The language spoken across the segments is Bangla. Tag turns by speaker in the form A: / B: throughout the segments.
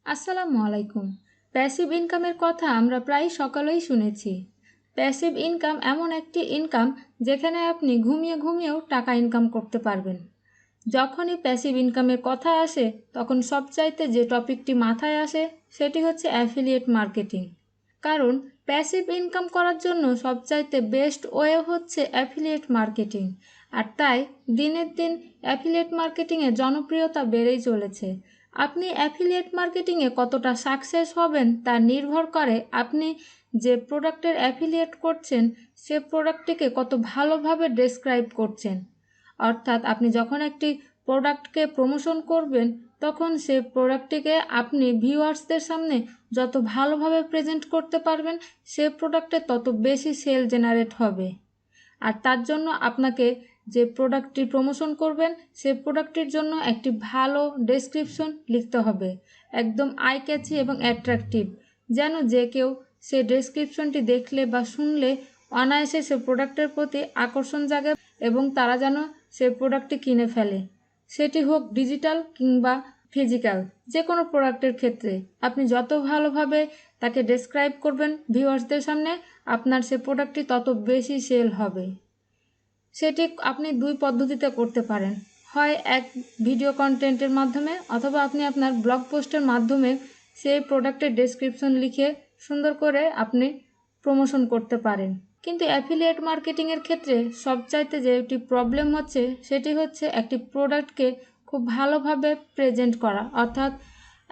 A: আসসালামু আলাইকুম। প্যাসিভ ইনকামের কথা আমরা প্রায় সকালেই শুনেছি। প্যাসিভ ইনকাম এমন একটি ইনকাম যেখানে আপনি ঘুমিয়ে ঘুমিয়েও টাকা ইনকাম করতে পারবেন। যখনই প্যাসিভ ইনকামের কথা আসে তখন সবচাইতে যে টপিকটি মাথায় আসে সেটি হচ্ছে অ্যাফিলিয়েট মার্কেটিং। কারণ প্যাসিভ ইনকাম করার জন্য সবচাইতে বেস্ট ওয়ে হচ্ছে অ্যাফিলিয়েট মার্কেটিং। আর তাই দিনের দিন অ্যাফিলিয়েট মার্কেটিংয়ের জনপ্রিয়তা বেড়েই চলেছে। আপনি অ্যাফিলিয়েট মার্কেটিংয়ে কতটা সাকসেস হবেন তা নির্ভর করে আপনি যে প্রোডাক্টের অ্যাফিলিয়েট করছেন সে প্রোডাক্টটিকে কত ভালোভাবে ডেসক্রাইব করছেন। অর্থাৎ আপনি যখন একটি প্রোডাক্টকে প্রমোশন করবেন তখন সে প্রোডাক্টটিকে আপনি ভিউয়ার্সদের সামনে যত ভালোভাবে প্রেজেন্ট করতে পারবেন সে প্রোডাক্টে তত বেশি সেল জেনারেট হবে। আর তার জন্য আপনাকে যে প্রোডাক্টটি প্রমোশন করবেন সে প্রোডাক্টটির জন্য একটি ভালো ডেসক্রিপশন লিখতে হবে, একদম আই ক্যাচি এবং অ্যাট্রাকটিভ, যেন যে কেউ সে ডেসক্রিপশনটি দেখলে বা শুনলে অনায়াসে সে প্রোডাক্টের প্রতি আকর্ষণ জাগে এবং তারা যেন সে প্রোডাক্টটি কিনে ফেলে। সেটি হোক ডিজিটাল কিংবা ফিজিক্যাল, যে কোনো প্রোডাক্টের ক্ষেত্রে আপনি যত ভালোভাবে তাকে ডেসক্রাইব করবেন ভিউয়ার্সদের সামনে আপনার সে প্রোডাক্টটি তত বেশি সেল হবে। সেটি আপনি দুই পদ্ধতিতে করতে পারেন, হয় এক ভিডিও কন্টেন্টের মাধ্যমে অথবা আপনি আপনার ব্লগ পোস্টের মাধ্যমে সেই প্রোডাক্টের ডেসক্রিপশন লিখে সুন্দর করে আপনি প্রমোশন করতে পারেন। কিন্তু অ্যাফিলিয়েট মার্কেটিংয়ের ক্ষেত্রে সবচাইতে যেটি প্রবলেম হচ্ছে সেটি হচ্ছে একটি প্রোডাক্টকে খুব ভালোভাবে প্রেজেন্ট করা, অর্থাৎ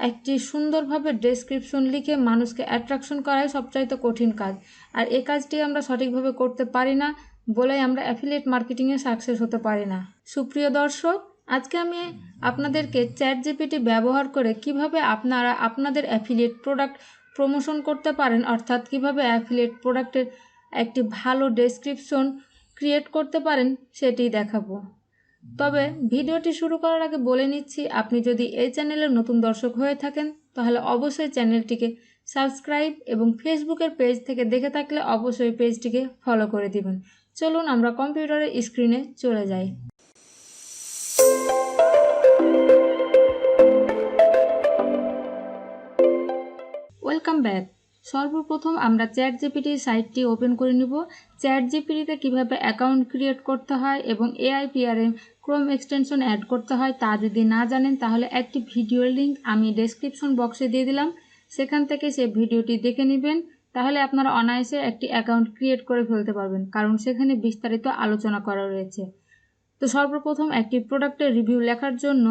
A: একটি সুন্দরভাবে ডেসক্রিপশন লিখে মানুষকে অ্যাট্রাকশন করাই সবচাইতে কঠিন কাজ। আর এই কাজটি আমরা সঠিকভাবে করতে পারি না বলেই আমরা অ্যাফিলিয়েট মার্কেটিংয়ে সাকসেস হতে পারি না। সুপ্রিয় দর্শক, আজকে আমি আপনাদেরকে চ্যাটজিপিটি ব্যবহার করে কিভাবে আপনারা আপনাদের অ্যাফিলিয়েট প্রোডাক্ট প্রমোশন করতে পারেন, অর্থাৎ কিভাবে অ্যাফিলিয়েট প্রোডাক্টের একটি ভালো ডেসক্রিপশন ক্রিয়েট করতে পারেন সেটিই দেখাবো। তবে ভিডিওটি শুরু করার আগে বলে নিচ্ছি, আপনি যদি এই চ্যানেলের নতুন দর্শক হয়ে থাকেন তাহলে অবশ্যই চ্যানেলটিকে সাবস্ক্রাইব এবং ফেসবুকের পেজ থেকে দেখে থাকলে অবশ্যই পেজটিকে ফলো করে দিবেন। চলুন আমরা কম্পিউটারের স্ক্রিনে চলে যাই। Welcome back. সর্বপ্রথম আমরা চ্যাটজিপিটি সাইটটি ওপেন করে নিব। চ্যাটজিপিটিতে কীভাবে অ্যাকাউন্ট ক্রিয়েট করতে হয় এবং এআইপিআরএম ক্রোম এক্সটেনশন অ্যাড করতে হয় তা যদি না জানেন তাহলে একটি ভিডিওর লিঙ্ক আমি ডেসক্রিপশন বক্সে দিয়ে দিলাম, সেখান থেকে সেই ভিডিওটি দেখে নেবেন। তাহলে আপনারা অনায়াসে একটি অ্যাকাউন্ট ক্রিয়েট করে ফেলতে পারবেন, কারণ সেখানে বিস্তারিত আলোচনা করা রয়েছে। তো সর্বপ্রথম একটি প্রোডাক্টের রিভিউ লেখার জন্য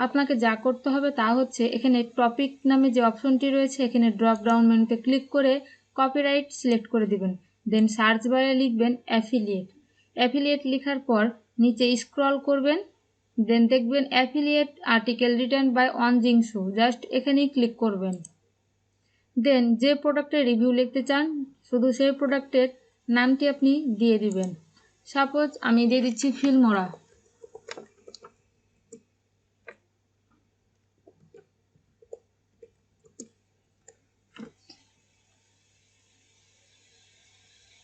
A: আপনাকে যা করতে হবে তা হচ্ছে এখানে টপিক নামে যে অপশনটি রয়েছে এখানে ড্রপ ডাউন মেনুতে ক্লিক করে কপিরাইট সিলেক্ট করে দিবেন। দেন সার্চ বারে লিখবেন অ্যাফিলিয়েট। অ্যাফিলিয়েট লেখার পর নিচে স্ক্রল করবেন, দেন দেখবেন অ্যাফিলিয়েট আর্টিকেল রিটেন বাই অনজিংসু, জাস্ট এখানেই ক্লিক করবেন। দেন যে প্রোডাক্টের রিভিউ লিখতে চান শুধু সেই প্রোডাক্টের নামটি আপনি দিয়ে দিবেন। সাপোজ আমি দিয়ে দিচ্ছি ফিল্মোরা।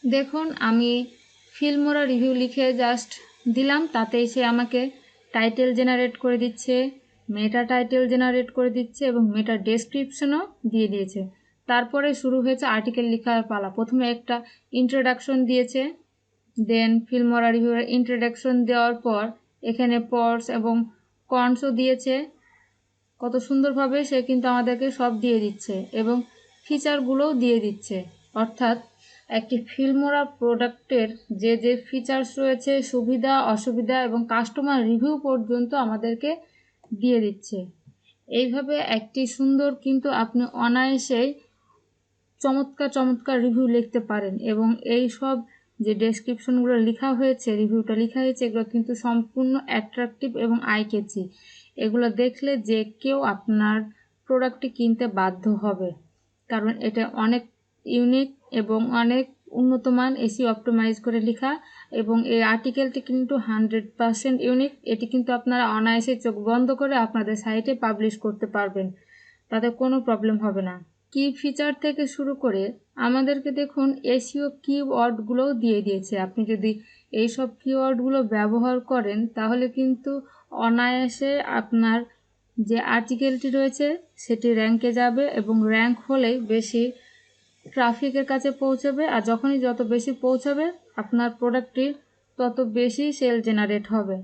A: দেখুন আমি ফিল্মোরা রিভিউ লিখে জাস্ট দিলাম, তাতেই সে আমাকে টাইটেল জেনারেট করে দিচ্ছে, মেটা টাইটেল জেনারেট করে দিচ্ছে এবং মেটা ডেসক্রিপশনও দিয়ে দিয়েছে। তারপরে শুরু হয়েছে আর্টিকেল লেখার পালা। প্রথমে একটা ইন্ট্রোডাকশন দিয়েছে, দেন ফিল্মোরা রিভিউয়ের ইন্ট্রোডাকশন দেওয়ার পর এখানে পর্স এবং কনসও দিয়েছে। কত সুন্দরভাবে সে কিন্তু আমাদেরকে সব দিয়ে দিচ্ছে এবং ফিচারগুলোও দিয়ে দিচ্ছে, অর্থাৎ একটি ফিল্মোরা প্রোডাক্টের যে যে ফিচার্স রয়েছে, সুবিধা অসুবিধা এবং কাস্টমার রিভিউ পর্যন্ত আমাদেরকে দিয়ে দিচ্ছে। এইভাবে একটি সুন্দর কিন্তু আপনি অনায়াসেই চমৎকার চমৎকার রিভিউ লিখতে পারেন এবং এই সব যে ডেসক্রিপশনগুলো লেখা হয়েছে, রিভিউটা লেখা হয়েছে, এগুলো কিন্তু সম্পূর্ণ অ্যাট্রাকটিভ এবং আই ক্যাচি। এগুলো দেখলে যে কেউ আপনার প্রোডাক্টটি কিনতে বাধ্য হবে, কারণ এটা অনেক ইউনিক এবং অনেক উন্নত মান এসি অপটিমাইজ করে লেখা এবং এই আর্টিকেলটি কিন্তু 100% ইউনিক। এটি কিন্তু আপনারা অনায়াসে চোখ বন্ধ করে আপনাদের সাইটে পাবলিশ করতে পারবেন, তাতে কোনো প্রবলেম হবে না। কি ফিচার থেকে শুরু করে আমাদেরকে দেখুন এসইও কিওয়ার্ডগুলোও দিয়ে দিয়েছে। আপনি যদি এই সব কিওয়ার্ডগুলো ব্যবহার করেন তাহলে কিন্তু অনায়াসে আপনার যে আর্টিকেলটি রয়েছে সেটি র্যাঙ্কে যাবে এবং র্যাঙ্ক হলেই বেশি ট্রাফিকের কাছে পৌঁছাবে, আর যখনই যত বেশি পৌঁছাবে আপনার প্রোডাক্টটি তত বেশি সেল জেনারেট হবে।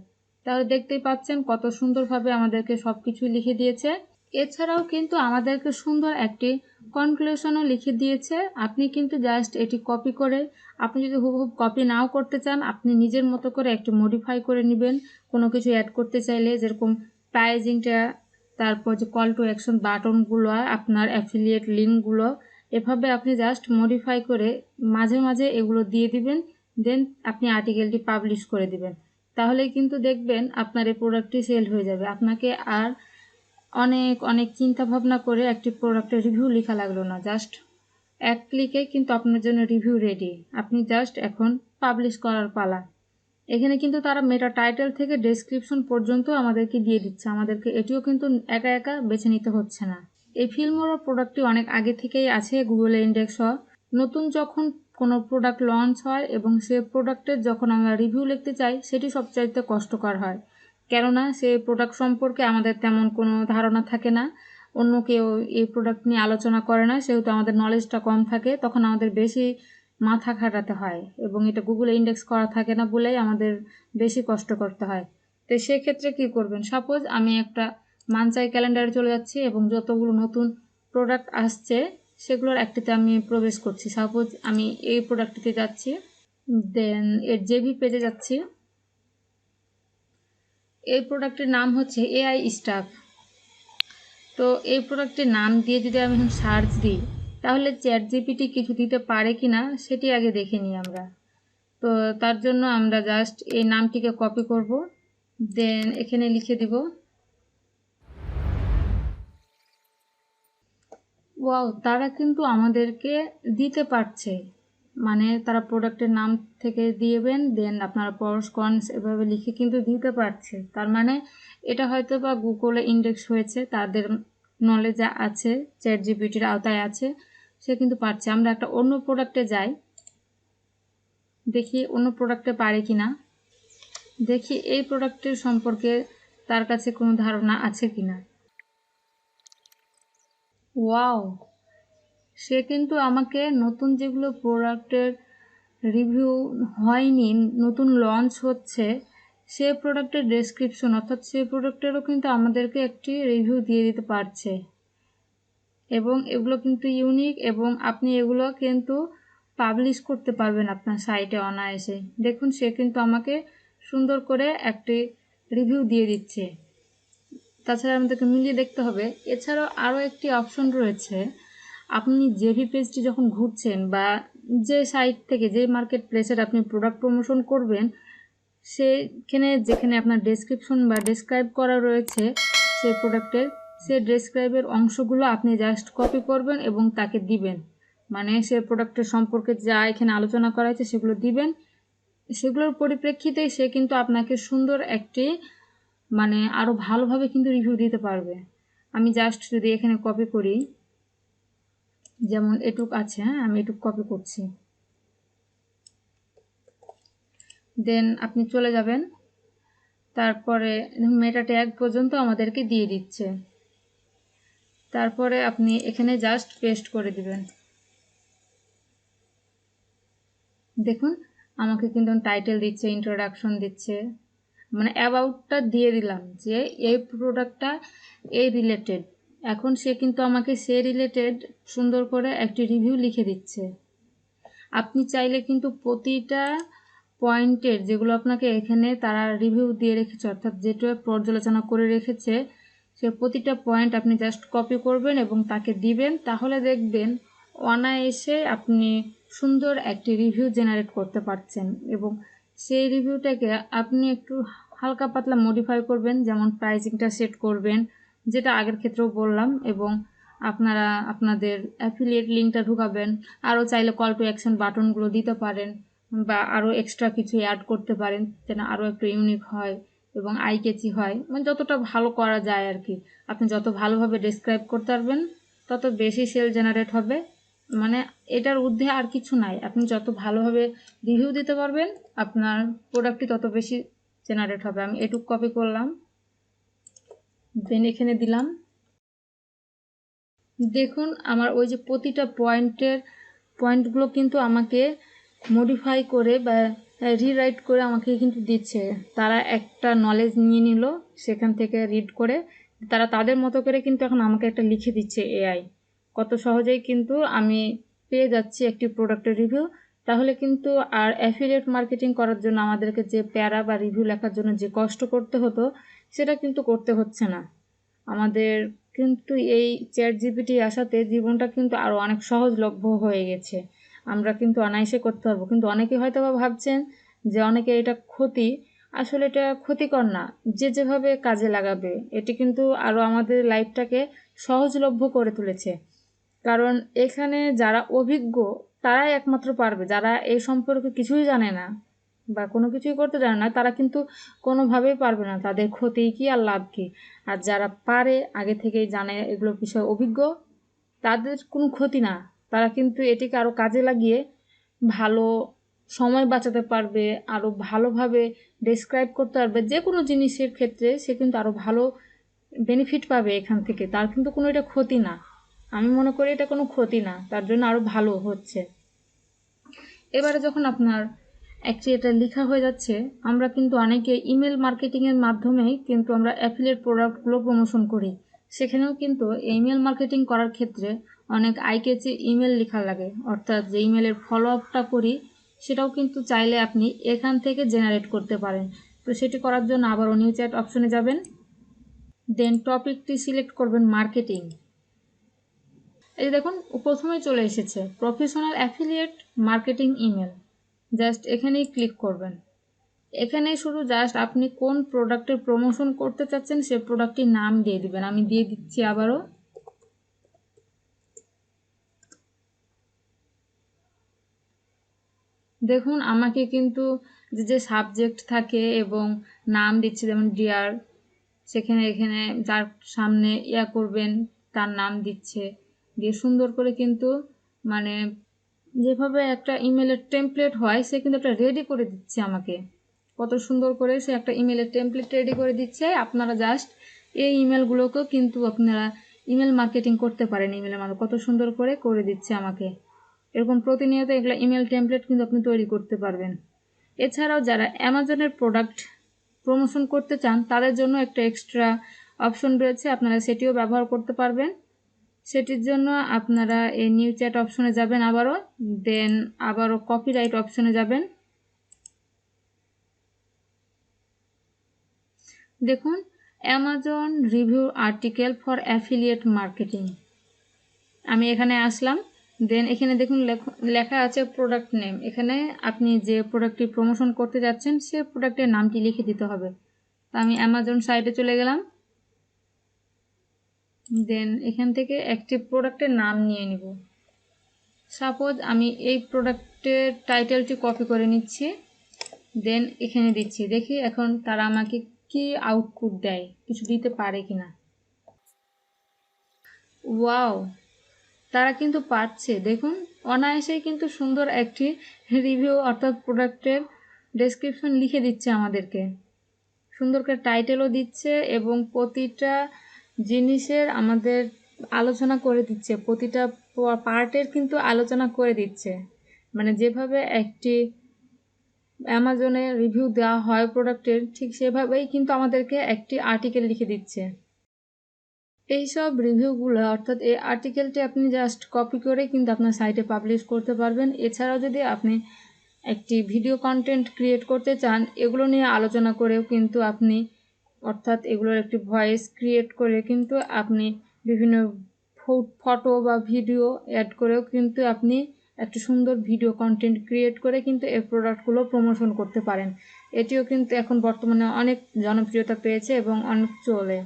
A: তাহলে দেখতেই পাচ্ছেন কত সুন্দরভাবে আমাদেরকে সব কিছু লিখে দিয়েছে। এছাড়াও কিন্তু আমাদেরকে সুন্দর একটি কনক্লুশনও লিখে দিয়েছে। আপনি কিন্তু জাস্ট এটি কপি করে, আপনি যদি হুবহুব কপি নাও করতে চান, আপনি নিজের মতো করে একটু মডিফাই করে নেবেন। কোনো কিছু অ্যাড করতে চাইলে, যেরকম প্রাইজিংটা, তারপর যে কল টু অ্যাকশন বাটনগুলো, আপনার অ্যাফিলিয়েট লিঙ্কগুলো, এভাবে আপনি জাস্ট মডিফাই করে মাঝে মাঝে এগুলো দিয়ে দিবেন। দেন আপনি আর্টিকেলটি পাবলিশ করে দিবেন। তাহলে কিন্তু দেখবেন আপনার এই প্রোডাক্টটি সেল হয়ে যাবে। আপনাকে আর অনেক অনেক চিন্তা ভাবনা করে একটি প্রোডাক্টের রিভিউ লেখা লাগলো না। জাস্ট এক ক্লিকে কিন্তু আপনার জন্য রিভিউ রেডি। আপনি জাস্ট এখন পাবলিশ করার পালা। এখানে কিন্তু তারা মেটা টাইটেল থেকে ডেসক্রিপশন পর্যন্ত আমাদেরকে দিয়ে দিচ্ছে। আমাদেরকে এটিও কিন্তু একা একা বেছে নিতে হচ্ছে না। এই ফিল্মোরা প্রোডাক্টটি অনেক আগে থেকেই আছে গুগলে ইন্ডেক্স হওয়া। নতুন যখন কোনো প্রোডাক্ট লঞ্চ হয় এবং সে প্রোডাক্টের যখন আমরা রিভিউ লিখতে চাই, সেটি সবচাইতে কষ্টকর হয়। কেননা সে প্রোডাক্ট সম্পর্কে আমাদের তেমন কোনো ধারণা থাকে না, অন্য কেউ এই প্রোডাক্ট নিয়ে আলোচনা করে না, সেহেতু আমাদের নলেজটা কম থাকে। তখন আমাদের বেশি মাথা খাটাতে হয় এবং এটা গুগলে ইন্ডেক্স করা থাকে না বলেই আমাদের বেশি কষ্ট করতে হয়। তো সেক্ষেত্রে কী করবেন? সাপোজ আমি একটা মানচাই ক্যালেন্ডারে চলে যাচ্ছি এবং যতগুলো নতুন প্রোডাক্ট আসছে সেগুলোর একটিতে আমি প্রবেশ করছি। সাপোজ আমি এই প্রোডাক্টটিতে যাচ্ছি, দেন এর জেভি পেজে যাচ্ছি। এই প্রোডাক্টের নাম হচ্ছে এআই স্টাফ। তো এই প্রোডাক্টের নাম দিয়ে যদি আমি এখন সার্চ দিই, তাহলে চ্যাট জিপিটি কিছু দিতে পারে কি না সেটি আগে দেখে নিই আমরা। তো তার জন্য আমরা জাস্ট এই নামটিকে কপি করব, দেন এখানে লিখে দিব। ওয়াও, তারা কিন্তু আমাদেরকে দিতে পারছে, মানে তারা প্রোডাক্টের নাম থেকে দিয়েবেন, দেন আপনারা পরস কনস এভাবে লিখে কিন্তু দিতে পারছে। তার মানে এটা হয়তো বা গুগলে ইন্ডেক্স হয়েছে, তাদের নলেজে আছে, চ্যাট জিপিটির আওতায় আছে, সে কিন্তু পারছে। আমরা একটা অন্য প্রোডাক্টে যাই, দেখি অন্য প্রোডাক্টে পারে কি না, দেখি এই প্রোডাক্টের সম্পর্কে তার কাছে কোনো ধারণা আছে কি না। ওয়াও, সে কিন্তু আমাকে নতুন যেগুলো প্রোডাক্টের রিভিউ হয়নি, নতুন লঞ্চ হচ্ছে, সে প্রোডাক্টের ডেসক্রিপশন, অর্থাৎ সে প্রোডাক্টেরও কিন্তু আমাদেরকে একটি রিভিউ দিয়ে দিতে পারছে। এবং এগুলো কিন্তু ইউনিক এবং আপনি এগুলো কিন্তু পাবলিশ করতে পারবেন আপনার সাইটে অনায়াসে। দেখুন, সে কিন্তু আমাকে সুন্দর করে একটি রিভিউ দিয়ে দিচ্ছে। তাছাড়া আমাদেরকে মিলিয়ে দেখতে হবে। এছাড়াও আরও একটি অপশন রয়েছে, আপনি জেভি পেজটি যখন ঘুরছেন বা যে সাইট থেকে, যে মার্কেট প্লেসের আপনি প্রোডাক্ট প্রমোশন করবেন, সেখানে যেখানে আপনার ডেসক্রিপশন বা ডেসক্রাইব করা রয়েছে সেই প্রোডাক্টের, সে ডেসক্রাইবের অংশগুলো আপনি জাস্ট কপি করবেন এবং তাকে দিবেন। মানে সে প্রোডাক্টের সম্পর্কে যা এখানে আলোচনা করা হয়েছে সেগুলো দিবেন। সেগুলোর পরিপ্রেক্ষিতে সে কিন্তু আপনাকে সুন্দর একটি, মানে আরও ভালোভাবে কিন্তু রিভিউ দিতে পারবে। আমি জাস্ট যদি এখানে কপি করি, যেমন এটুক আছে, হ্যাঁ আমি এটুক কপি করছি, দেন আপনি চলে যাবেন। তারপরে মেটা ট্যাগ পর্যন্ত আমাদেরকে দিয়ে দিচ্ছে। তারপরে আপনি এখানে জাস্ট পেস্ট করে দিবেন। দেখুন, আমাকে কিন্তু টাইটেল দিচ্ছে, ইন্ট্রোডাকশন দিচ্ছে, মানে অ্যাবাউটটা দিয়ে দিলাম যে এই প্রোডাক্টটা এই রিলেটেড। এখন সে কিন্তু আমাকে সে রিলেটেড সুন্দর করে একটি রিভিউ লিখে দিচ্ছে। আপনি চাইলে কিন্তু প্রতিটা পয়েন্টের, যেগুলো আপনাকে এখানে তারা রিভিউ দিয়ে রেখেছে, অর্থাৎ যেটা পর্যালোচনা করে রেখেছে, সে প্রতিটা পয়েন্ট আপনি জাস্ট কপি করবেন এবং তাকে দিবেন। তাহলে দেখবেন অনায়াসে আপনি সুন্দর একটি রিভিউ জেনারেট করতে পারছেন। এবং সেই রিভিউটাকে আপনি একটু হালকা পাতলা মডিফাই করবেন, যেমন প্রাইসিংটা সেট করবেন, যেটা আগের ক্ষেত্রেও বললাম, এবং আপনারা আপনাদের অ্যাফিলিয়েট লিঙ্কটা ঢুকাবেন। আরও চাইলে কল টু অ্যাকশন বাটনগুলো দিতে পারেন বা আরও এক্সট্রা কিছু অ্যাড করতে পারেন, যেন আরও একটু ইউনিক হয় এবং আই ক্যাচি হয়, মানে যতটা ভালো করা যায় আর কি। আপনি যত ভালোভাবে ডেসক্রাইব করতে পারবেন তত বেশি সেল জেনারেট হবে। মানে এটার ঊর্ধ্বে আর কিছু নাই। আপনি যত ভালোভাবে রিভিউ দিতে পারবেন আপনার প্রোডাক্টটি তত বেশি জেনারেট হবে। আমি এটুকু কপি করলাম, দেন এখানে দিলাম। দেখুন আমার ওই যে প্রতিটা পয়েন্টগুলো কিন্তু আমাকে মডিফাই করে বা রিরাইট করে আমাকে কিন্তু দিচ্ছে। তারা একটা নলেজ নিয়ে নিল সেখান থেকে রিড করে, তারা তাদের মতো করে কিন্তু এখন আমাকে একটা লিখে দিচ্ছে এআই। কত সহজেই কিন্তু আমি পেয়ে যাচ্ছি একটি প্রোডাক্টের রিভিউ। তাহলে কিন্তু আর অ্যাফিলিয়েট মার্কেটিং করার জন্য আমাদেরকে যে প্যারা বা রিভিউ লেখার জন্য যে কষ্ট করতে হতো সেটা কিন্তু করতে হচ্ছে না আমাদের। কিন্তু এই চ্যাটজিপিটি আসাতে জীবনটা কিন্তু আরও অনেক সহজলভ্য হয়ে গেছে। আমরা কিন্তু অনায়াসে করতে পারবো। কিন্তু অনেকে হয়তো বা ভাবছেন যে অনেকে এটা ক্ষতি, আসলে এটা ক্ষতিকর না। যে যেভাবে কাজে লাগাবে এটি কিন্তু আরও আমাদের লাইফটাকে সহজলভ্য করে তুলেছে। কারণ এখানে যারা অভিজ্ঞ তারাই একমাত্র পারবে, যারা এই সম্পর্কে কিছুই জানে না বা কোনো কিছুই করতে জানে না তারা কিন্তু কোনোভাবেই পারবে না। তাদের ক্ষতি কি আর লাভ কি। আর যারা পারে আগে থেকেই জানে এগুলো বিষয়ে অভিজ্ঞ, তাদের কোনো ক্ষতি না। তারা কিন্তু এটিকে আরও কাজে লাগিয়ে ভালো সময় বাঁচাতে পারবে, আরও ভালোভাবে ডেসক্রাইব করতে পারবে। যে কোনো জিনিসের ক্ষেত্রে সে কিন্তু আরও ভালো বেনিফিট পাবে এখান থেকে। তার কিন্তু কোনো এটা ক্ষতি না। আমি মনে করি এটা কোনো ক্ষতি না, তার জন্য আরও ভালো হচ্ছে। এবারে যখন আপনার একটি এটা লেখা হয়ে যাচ্ছে, আমরা কিন্তু অনেকে ইমেল মার্কেটিংয়ের মাধ্যমেই কিন্তু আমরা অ্যাফিলিয়েট প্রোডাক্টগুলো প্রমোশন করি। সেখানেও কিন্তু ইমেল মার্কেটিং করার ক্ষেত্রে অনেক আইকেচি ইমেল লেখা লাগে, অর্থাৎ যে ইমেলের ফলো আপটা করি সেটাও কিন্তু চাইলে আপনি এখান থেকে জেনারেট করতে পারেন। তো সেটি করার জন্য আবারও নিউ চ্যাট অপশনে যাবেন, দেন টপিকটি সিলেক্ট করবেন মার্কেটিং। এই দেখুন প্রথমেই চলে এসেছে professional affiliate marketing email. Just এখানেই ক্লিক করবেন। এখানে শুধু জাস্ট আপনি কোন প্রোডাক্টের প্রমোশন করতে চাচ্ছেন সে প্রোডাক্টটির নাম দিয়ে দিবেন। আমি দিয়ে দিচ্ছি আবারও। দেখুন আমাকে কিন্তু যে সাবজেক্ট থাকে এবং নাম দিচ্ছে, যেমন ডিয়ার, সেখানে এখানে যার সামনে করবেন তার নাম দিচ্ছে, দিয়ে সুন্দর করে কিন্তু মানে যেভাবে একটা ইমেলের টেমপ্লেট হয় সে কিন্তু একটা রেডি করে দিচ্ছে আমাকে। কত সুন্দর করে সে একটা ইমেলের টেমপ্লেট রেডি করে দিচ্ছে। আপনারা জাস্ট এই ইমেলগুলোকেও কিন্তু আপনারা ইমেল মার্কেটিং করতে পারেন। ইমেলের মাধ্যমে কত সুন্দর করে দিচ্ছে আমাকে। এরকম প্রতিনিয়ত এগুলো ইমেল টেমপ্লেট কিন্তু আপনি তৈরি করতে পারবেন। এছাড়াও যারা অ্যামাজনের প্রোডাক্ট প্রমোশন করতে চান তাদের জন্য একটা এক্সট্রা অপশন রয়েছে, আপনারা সেটিও ব্যবহার করতে পারবেন। সেটির জন্য আপনারা এই নিউ চ্যাট অপশনে যাবেন আবারও, দেন আবারও কপিরাইট অপশনে যাবেন। দেখুন Amazon review article for affiliate marketing, আমি এখানে আসলাম। দেন এখানে দেখুন লেখা আছে প্রোডাক্ট নেম। এখানে আপনি যে প্রোডাক্টটি প্রমোশন করতে যাচ্ছেন সে প্রোডাক্টের নামটি লিখে দিতে হবে। তো আমি অ্যামাজন সাইটে চলে গেলাম, দেন এখান থেকে একটি প্রোডাক্টের নাম নিয়ে নিব। সাপোজ আমি এই প্রোডাক্টের টাইটেলটি কপি করে নিচ্ছি, দেন এখানে দিচ্ছি। দেখি এখন তারা আমাকে কি আউটপুট দেয়, কিছু দিতে পারে কিনা। ওয়াও, তারা কিন্তু পাচ্ছে। দেখুন অনায়াসেই কিন্তু সুন্দর একটি রিভিউ অর্থাৎ প্রোডাক্টের ডেসক্রিপশন লিখে দিচ্ছে আমাদেরকে, সুন্দর করে টাইটেলও দিচ্ছে এবং প্রতিটা জিনিসের আমাদের আলোচনা করে দিচ্ছে, প্রতিটা পার্টের কিন্তু আলোচনা করে দিচ্ছে। মানে যেভাবে একটি অ্যামাজনে রিভিউ দেওয়া হয় প্রোডাক্টের, ঠিক সেভাবেই কিন্তু আমাদেরকে একটি আর্টিকেল লিখে দিচ্ছে। এইসব রিভিউগুলো অর্থাৎ এই আর্টিকেলটি আপনি জাস্ট কপি করে কিন্তু আপনার সাইটে পাবলিশ করতে পারবেন। এছাড়াও যদি আপনি একটি ভিডিও কন্টেন্ট ক্রিয়েট করতে চান, এগুলো নিয়ে আলোচনা করেও কিন্তু আপনি, অর্থাৎ এগুলোর একটি ভয়েস ক্রিয়েট করে কিন্তু আপনি বিভিন্ন ফটো বা ভিডিও অ্যাড করেও কিন্তু আপনি একটা সুন্দর ভিডিও কন্টেন্ট ক্রিয়েট করে কিন্তু এই প্রোডাক্টগুলো প্রমোশন করতে পারেন। এটিও কিন্তু এখন বর্তমানে অনেক জনপ্রিয়তা পেয়েছে এবং অনেক চলে।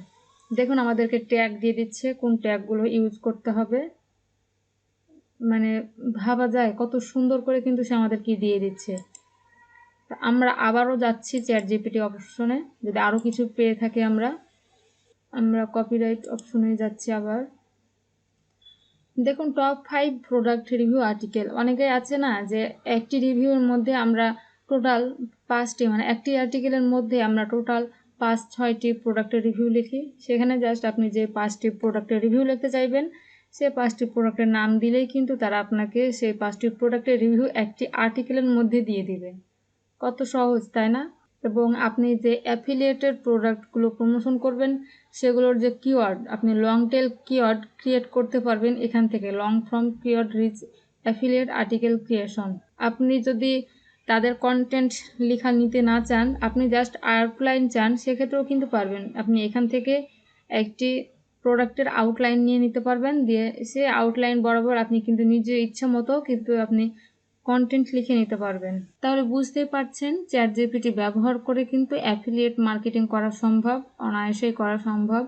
A: দেখুন আমাদেরকে ট্যাগ দিয়ে দিচ্ছে, কোন ট্যাগগুলো ইউজ করতে হবে। মানে ভাবা যায় কত সুন্দর করে কিন্তু সে আমাদেরকে দিয়ে দিচ্ছে। আমরা আবারও যাচ্ছি চ্যাট জিপিটি অপশনে, যদি আরও কিছু পেয়ে থাকি আমরা কপিরাইট অপশনে যাচ্ছি আবার। দেখুন টপ 5 প্রোডাক্ট রিভিউ আর্টিকেল। অনেকেই আছে না যে একটি রিভিউর মধ্যে আমরা টোটাল 5টি, মানে একটি আর্টিকেলের মধ্যে আমরা টোটাল 5-6টি প্রোডাক্টের রিভিউ লিখি, সেখানে জাস্ট আপনি যে 5টি প্রোডাক্টের রিভিউ লিখতে চাইবেন সে 5টি প্রোডাক্টের নাম দিলেই কিন্তু তারা আপনাকে সেই 5টি প্রোডাক্টের রিভিউ একটি আর্টিকেলের মধ্যে দিয়ে দিবে। কত সহজ, তাই না? এবং আপনি যে অ্যাফিলিয়েটেড প্রোডাক্টগুলো প্রমোশন করবেন সেগুলোর যে কিওয়ার্ড, আপনি লং টেল কিওয়ার্ড ক্রিয়েট করতে পারবেন এখান থেকে। Long form keyword rich affiliate article creation. আপনি যদি তাদের কন্টেন্ট লেখা নিতে না চান, আপনি জাস্ট আউটলাইন চান, সেক্ষেত্রেও কিন্তু পারবেন। আপনি এখান থেকে একটি প্রোডাক্টের আউটলাইন নিয়ে নিতে পারবেন, দিয়ে সে আউটলাইন বরাবর আপনি কিন্তু নিজের ইচ্ছা মতো কিন্তু আপনি কন্টেন্ট লিখে নিতে পারবেন। তাহলে বুঝতেই পারছেন চ্যাটজিপিটি ব্যবহার করে কিন্তু অ্যাফিলিয়েট মার্কেটিং করা সম্ভব, অনায়াসেই করা সম্ভব।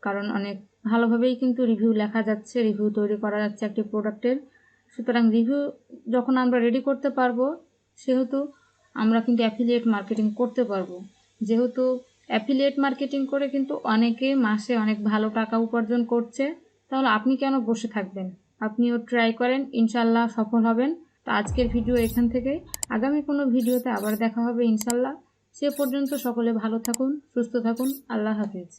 A: কারণ অনেক ভালোভাবেই কিন্তু রিভিউ লেখা যাচ্ছে, রিভিউ তৈরি করা যাচ্ছে একটি প্রোডাক্টের। সুতরাং রিভিউ যখন আমরা রেডি করতে পারবো, সেহেতু আমরা কিন্তু অ্যাফিলিয়েট মার্কেটিং করতে পারবো। যেহেতু অ্যাফিলিয়েট মার্কেটিং করে কিন্তু অনেকে মাসে অনেক ভালো টাকা উপার্জন করছে, তাহলে আপনি কেন বসে থাকবেন? আপনিও ট্রাই করেন, ইনশাল্লাহ সফল হবেন। তো আজকের ভিডিও এখান থেকে, আগামী কোনো ভিডিওতে আবার দেখা হবে ইনশাল্লাহ। সে পর্যন্ত সকলে ভালো থাকুন, সুস্থ থাকুন। আল্লাহ হাফিজ।